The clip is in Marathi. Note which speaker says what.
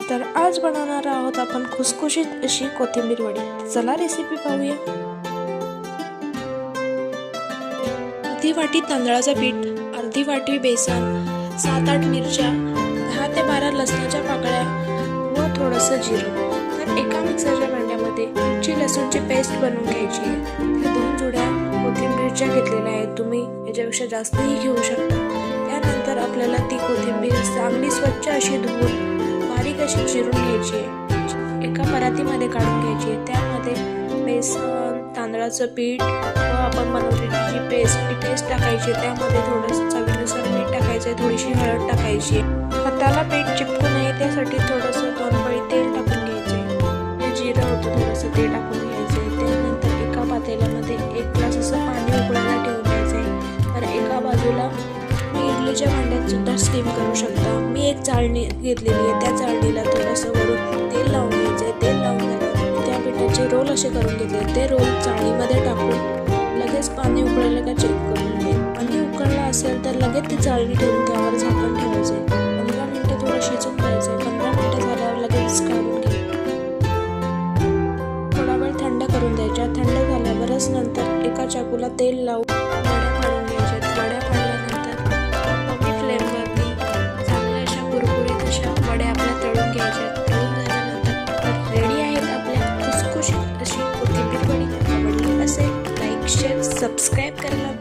Speaker 1: तर आज बनवणार आहोत आपण खुसखुशीत अशी कोथिंबीर वडी। चला रेसिपी पाहूया। अर्धी वाटी तांदळाचं पीठ, अर्धी वाटी बेसन, 7-8 मिरच्या, 10 ते 12 लसणाच्या पाकळ्या व थोडंसं जिरं। तर एका मिक्सरच्या भांड्यामध्ये मिरची लसूणची पेस्ट बनवून घ्यायची आहे। 2 जुड्या कोथिंबीरच्या घेतलेल्या आहेत, तुम्ही याच्यापेक्षा जास्तही घेऊ शकता। त्यानंतर आपल्याला ती कोथिंबीर चांगली स्वच्छ अशी धुवून बारीक अशी चिरून घ्यायची आहे। एका परातीमध्ये काढून घ्यायची आहे। त्यामध्ये बेसन, तांदळाचं पीठ व आपण बनवलेली जी पेस्ट टाकायची। त्यामध्ये थोडंसं चवीनुसार मीठ टाकायचं आहे, थोडीशी हळद टाकायची। हाताला पीठ चिपकू नये त्यासाठी थोडंसं 2 पळी तेल टाकून घ्यायचे। हे जिरं होतं थोडंसं ते टाकून घ्यायचे। त्यानंतर एका पातेल्यामध्ये 1 ग्लास असं पाणी उकळायला ठेवून द्यायचं आहे। तर एका बाजूला इडलीच्या भांड्यात सुद्धा स्टीम करू शकता। मी एक चाळणी घेतलेली आहे, त्या चाळणीला थोडंसं वरून तेल लावून घ्यायचं आहे। तेल लावून झाल्यावर त्या पिठाचे रोल असे करून घेतले। ते रोल चाळणीमध्ये टाकून लगेच पाणी उकळलं का चेक करून घे। पाणी उकळलं असेल तर लगेच ती चाळणी ठेवून त्यावर झाकण ठेवायचे। 15 मिनिटं थोडं शिजून घ्यायचं। 15 मिनिटं झाल्यावर लगेच काढून घे। थोडा वेळ थंड करून द्यायच्या। थंड झाल्यावरच नंतर एका चाकूला तेल लावून वड्या काढून घ्यायच्या। वड्या काढल्यानंतर कमी फ्लेमवरती चांगल्या अशा कुरकुरीत अशा वड्या आपल्या तळून घ्यायच्या। तळून झाल्यानंतर रेडी आहेत आपल्या खुसखुशीत अशी कोथिंबीर वडी। आवडली असेल लाईक, शेअर, सबस्क्राईब करायला